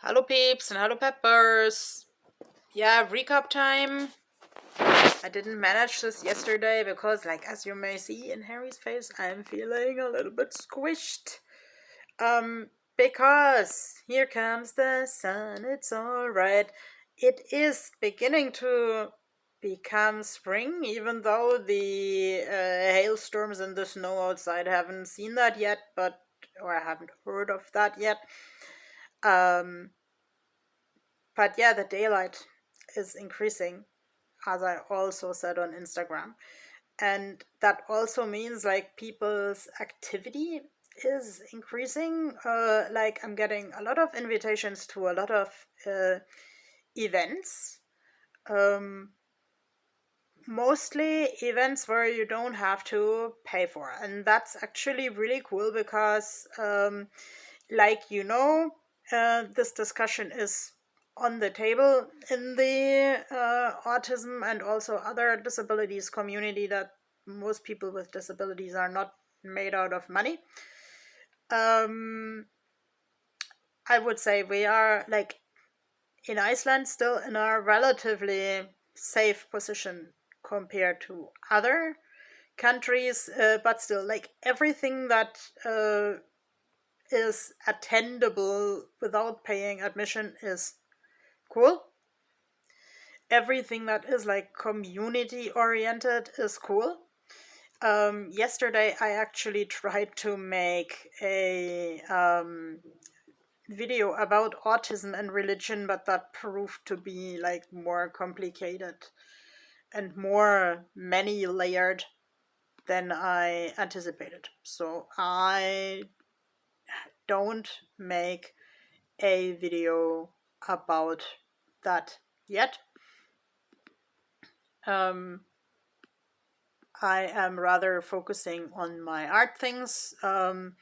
Hello peeps and hello peppers. Yeah, recap time. I didn't manage this yesterday because, like, as you may see in Harry's face, I'm feeling a little bit squished. Because here comes the sun, it's alright. It is beginning to become spring, even though the hailstorms and the snow outside haven't seen that yet, or I haven't heard of that yet. Um, but yeah, the daylight is increasing, as I also said on Instagram. And that also means like people's activity is increasing. Like I'm getting a lot of invitations to a lot of events. Um, Mostly events where you don't have to pay for. And that's actually really cool because, like, this discussion is on the table in the autism and also other disabilities community, that most people with disabilities are not made out of money. I would say we are, like, in Iceland still in a relatively safe position compared to other countries, but still, like, everything that is attendable without paying admission is cool. Everything that is like community oriented is cool. Yesterday I actually tried to make a video about autism and religion, but that proved to be like more complicated and more many layered than I anticipated. So I don't make a video about that yet. Um, I am rather focusing on my art things, on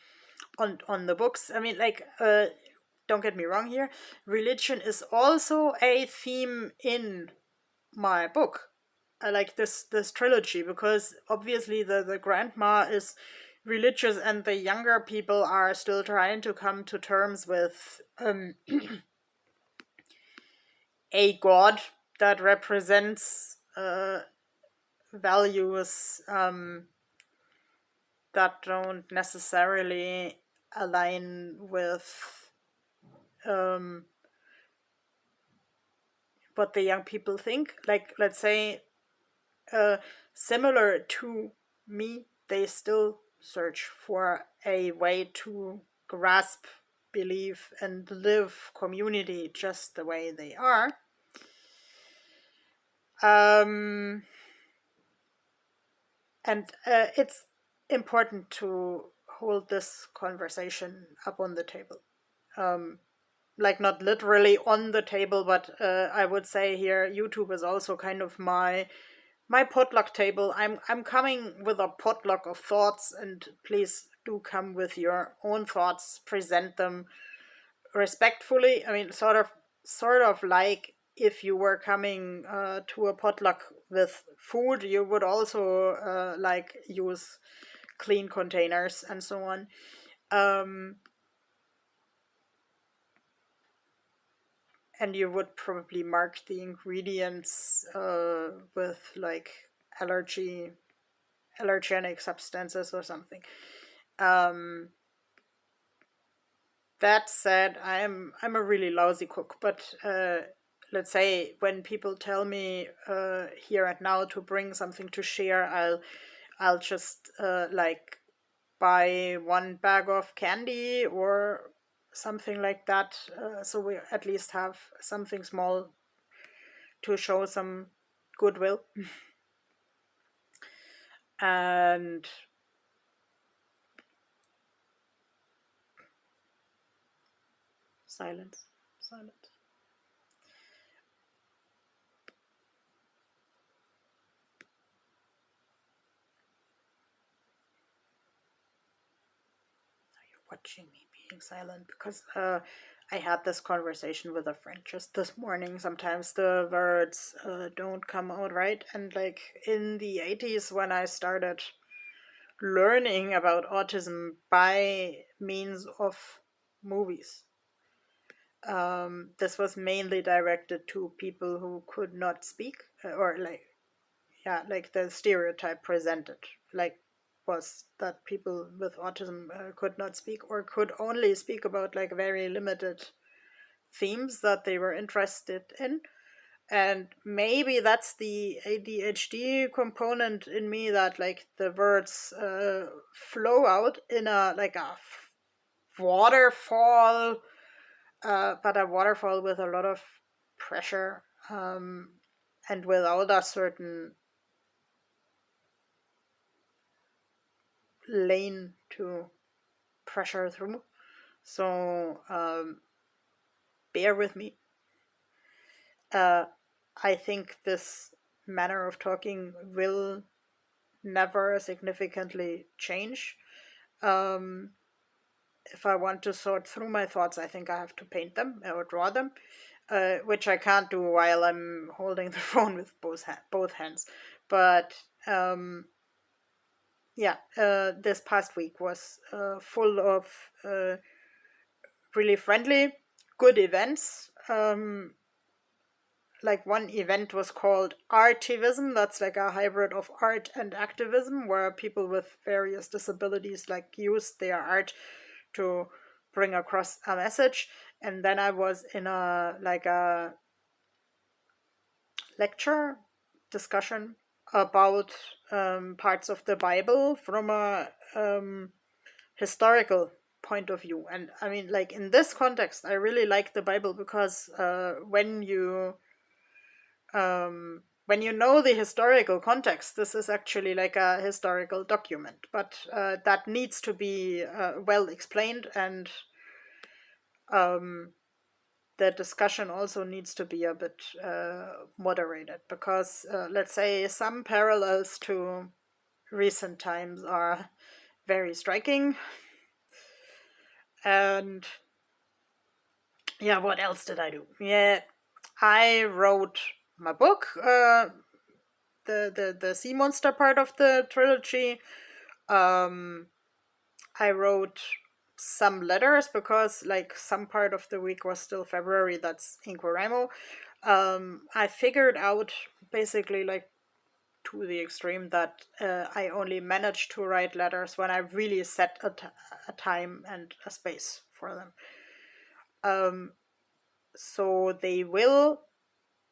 the books. I mean, like, don't get me wrong here. Religion is also a theme in my book. I like this trilogy because obviously the grandma is religious and the younger people are still trying to come to terms with a god that represents values that don't necessarily align with what the young people think. Like, let's say, similar to me, they still search for a way to grasp, believe, and live community just the way they are. And it's important to hold this conversation up on the table. Like, not literally on the table, but I would say here YouTube is also kind of my potluck table. I'm coming with a potluck of thoughts, and please do come with your own thoughts. Present them respectfully. I mean, sort of like if you were coming to a potluck with food, you would also like use clean containers and so on. And you would probably mark the ingredients with like allergenic substances or something. That said, I'm a really lousy cook, but let's say when people tell me here and now to bring something to share, I'll just like buy one bag of candy or something like that, so we at least have something small to show some goodwill. And silence. Watching me being silent because I had this conversation with a friend just this morning. Sometimes the words don't come out right, and like in the 80s when I started learning about autism by means of movies, this was mainly directed to people who could not speak, or like the stereotype presented, like was that people with autism could not speak or could only speak about like very limited themes that they were interested in. And maybe that's the ADHD component in me, that like the words flow out in a like a waterfall, but a waterfall with a lot of pressure, and without a certain lane to pressure through. So bear with me. I think this manner of talking will never significantly change. If I want to sort through my thoughts, I think I have to paint them or draw them, which I can't do while I'm holding the phone with both hands. But yeah, this past week was full of really friendly, good events. Like one event was called Artivism. That's like a hybrid of art and activism, where people with various disabilities like use their art to bring across a message. And then I was in a lecture discussion about parts of the Bible from a historical point of view. And I mean, like in this context, I really like the Bible because when you know the historical context, this is actually like a historical document, but that needs to be well explained, and the discussion also needs to be a bit moderated, because let's say some parallels to recent times are very striking. And yeah, what else did I do? Yeah, I wrote my book, the sea monster part of the trilogy. I wrote some letters because like some part of the week was still February. That's Inquiremo. I figured out basically like to the extreme that I only managed to write letters when I really set a time and a space for them. So they will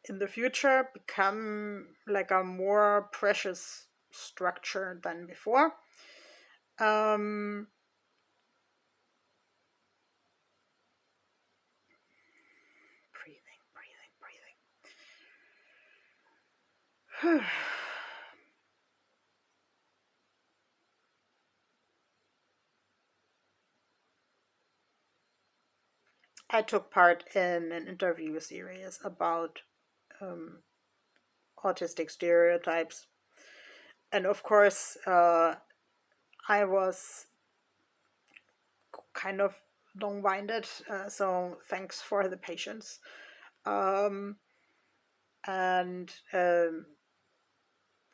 in the future become like a more precious structure than before. Breathing, breathing. I took part in an interview series about autistic stereotypes. And of course, I was kind of long winded, so thanks for the patience. And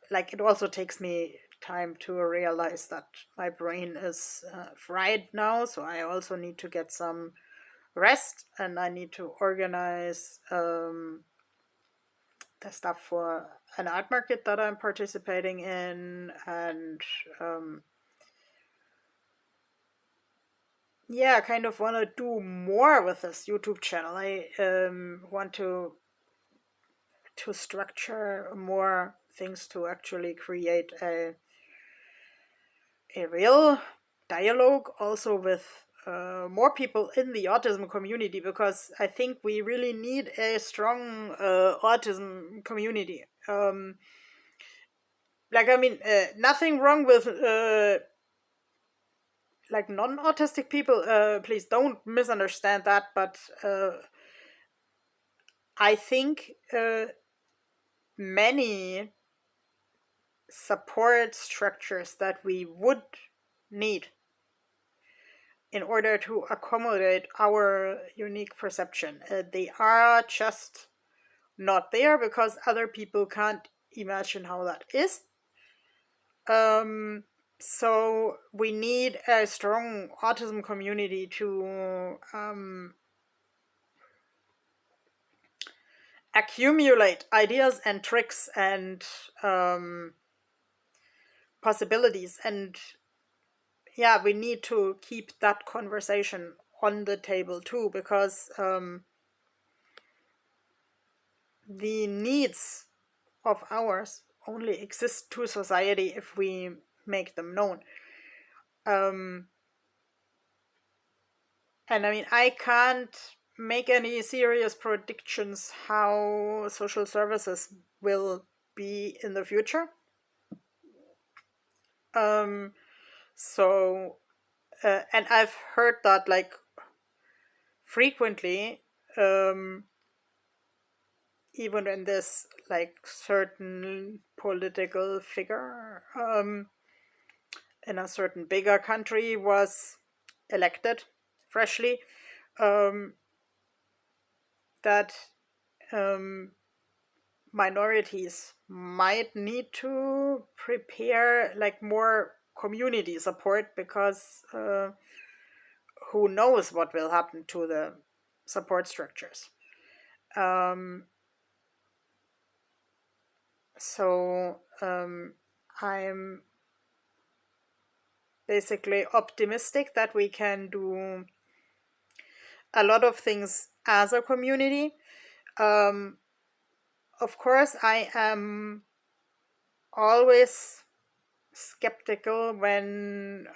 like it also takes me time to realize that my brain is fried now, so I also need to get some rest, and I need to organize the stuff for an art market that I'm participating in, and yeah, I kind of want to do more with this YouTube channel. I want to structure more things to actually create a real dialogue also with more people in the autism community, because I think we really need a strong autism community. Like, I mean, nothing wrong with like non-autistic people. Please don't misunderstand that, but I think many support structures that we would need in order to accommodate our unique perception, they are just not there because other people can't imagine how that is. So we need a strong autism community to accumulate ideas and tricks and possibilities. And yeah, we need to keep that conversation on the table too, because the needs of ours only exist to society if we make them known. And I mean, I can't make any serious predictions how social services will be in the future. So, and I've heard that like frequently, even when this like certain political figure in a certain bigger country was elected freshly, that minorities might need to prepare like more community support, because who knows what will happen to the support structures. So I'm basically optimistic that we can do a lot of things as a community. Of course, I am always skeptical when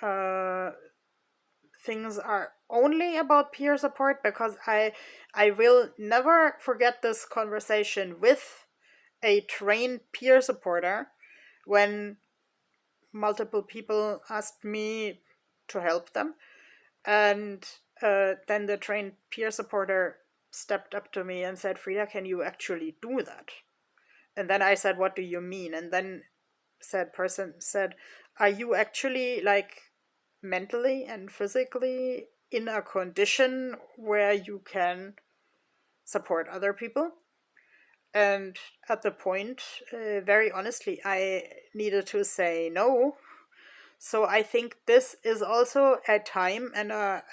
things are only about peer support, because I will never forget this conversation with a trained peer supporter when multiple people asked me to help them, and then the trained peer supporter stepped up to me and said, Frida, can you actually do that? And then I said, what do you mean? And then said person said, are you actually like mentally and physically in a condition where you can support other people? And at the point, very honestly, I needed to say no. So I think this is also a time and a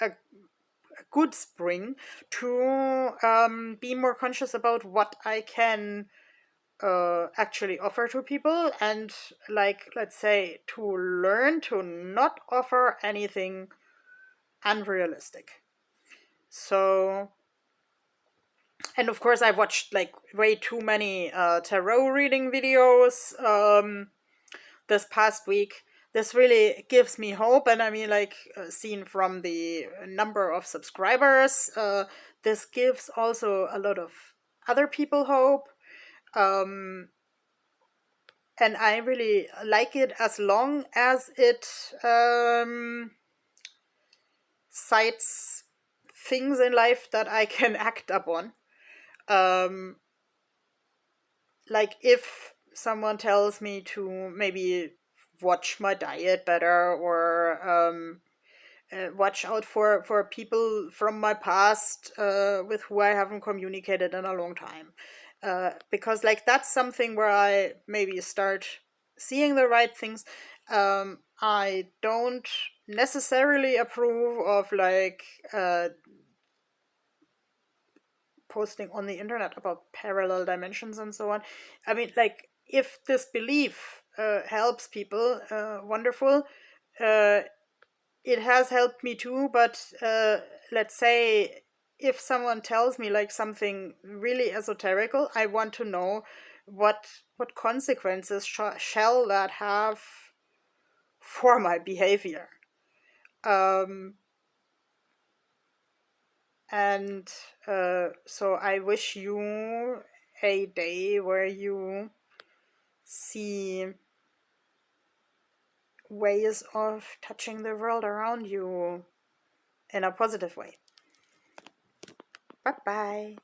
good spring to be more conscious about what I can actually offer to people, and like, let's say, to learn to not offer anything unrealistic. So, and of course, I've watched like way too many tarot reading videos this past week. This really gives me hope, and I mean, like, seen from the number of subscribers, this gives also a lot of other people hope. And I really like it as long as it cites things in life that I can act upon. Like if someone tells me to maybe watch my diet better, or watch out for people from my past with who I haven't communicated in a long time. Because like that's something where I maybe start seeing the right things. I don't necessarily approve of like posting on the internet about parallel dimensions and so on. I mean, like, if this belief helps people, wonderful. It has helped me too, but let's say if someone tells me like something really esoterical, I want to know what consequences shall that have for my behavior. And so I wish you a day where you see ways of touching the world around you in a positive way. Bye bye.